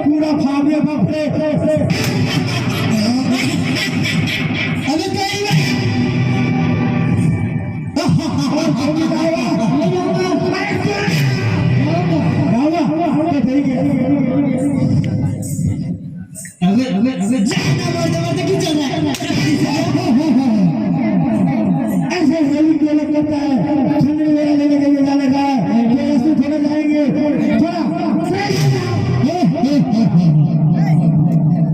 पूरा फाबे बापरे अबे कहीं नहीं अबे जाना बोलते क्यों चल रहा है ऐसे रवि को लगता है ठंडे मेरा लेने के लिए जाने का तो ऐसे थोड़ा जाएंगे थोड़ा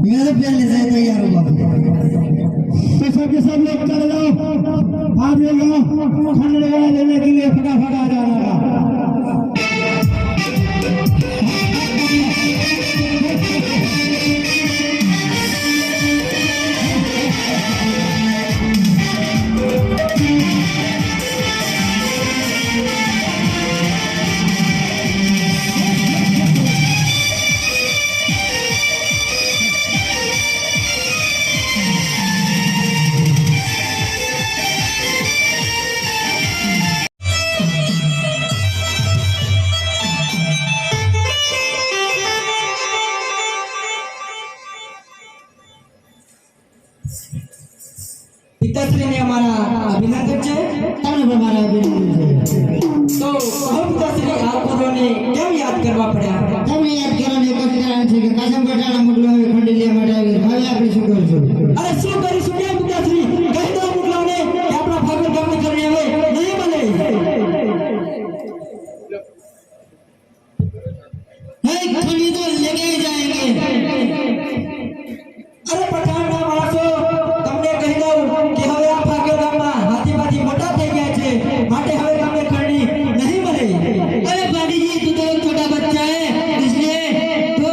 मेरे पहले से तैयार हो तो सबके सब लोग चले जाओ भाग जाओ ठंडे मेरा लेने के लिए फटाफट आ जाना पिताश्री ने हमारा अभिनंदन है तब हमारा अभिनंदन है तो हम पिताश्री आपको ने केम याद करवा पड़ा तब याद करने को कारण છે કે કાસમ બટાણા મુગલો હવે ખંડેલિયા માટે આવી હવે આપણે શું કરશું અરે શું કરીશું કે पिताश्री કહી દો મુગલોને કે આપણા ભાગવત ગામની કરણી હવે નહીં મળે नहीं खंडी तो लेके ही जाएंगे अरे पठान ना माणસો તમને કહી દઉં કે હવે આ ભાગ્યો ગામમાં હાથીમાંથી મોટા થઈ ગયા છે માટે હવે તમને ખંડી નહીં મળે अरे पाटी जी तू तो एक छोटा बच्चा है इसलिए तो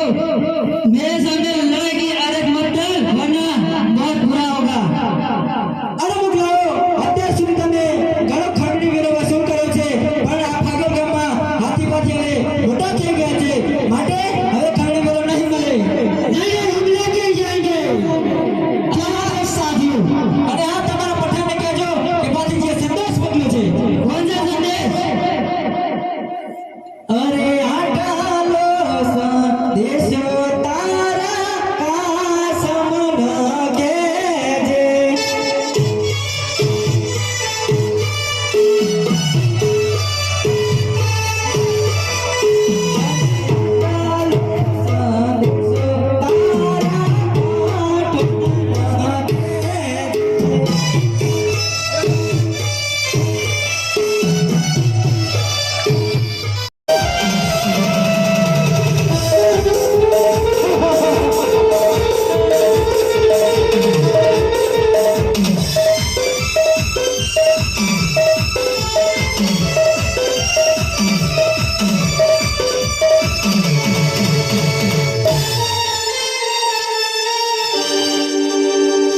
मेरे सामने लड़ाई की आदत मत डाल वरना बहुत बुरा होगा अरे मुगलाओ અત્યાર સુધી તમે ઘણો ખંડની વેરો વસૂલ કર્યો છે પણ આ ભાગ્યો ગામમાં હાથીમાંથી હવે મોટા થઈ ગયા છે માટે હવે ખંડની વેરો નહીં મળે નહીં हम लेके जाएंगे क्या साथियों अरे આ તમારા પઠાણને કહેજો કે પાટીજીએ સંદેશ મોકલ્યો છે કોણ છે સંદેશ અરે આટાલો સંદેશ તારા કાસમ લગે જે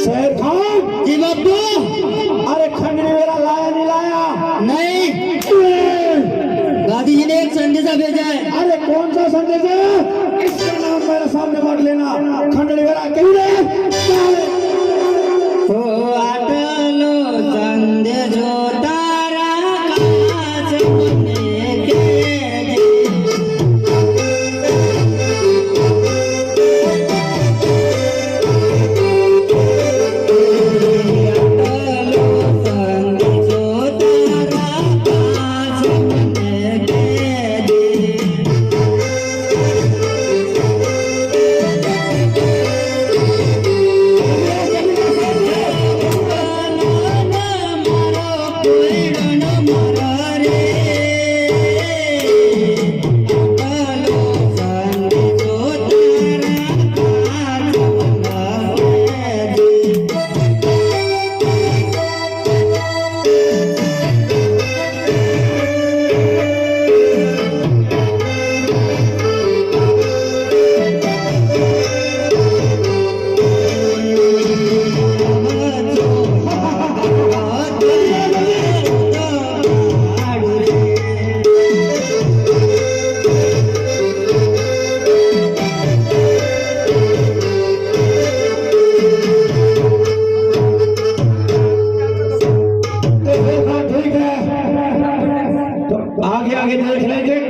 शेर खान जी बाबू अरे खंडनी मेरा लाया नहीं लाया नहीं गांधी जी ने एक संदेशा भेजा है अरे कौन सा संदेश है इसका नाम मेरे सामने मत लेना खंडनी मेरा कहीं नहीं ओ आटलो संदेशो तारा कासम लगे आगे देख लेंगे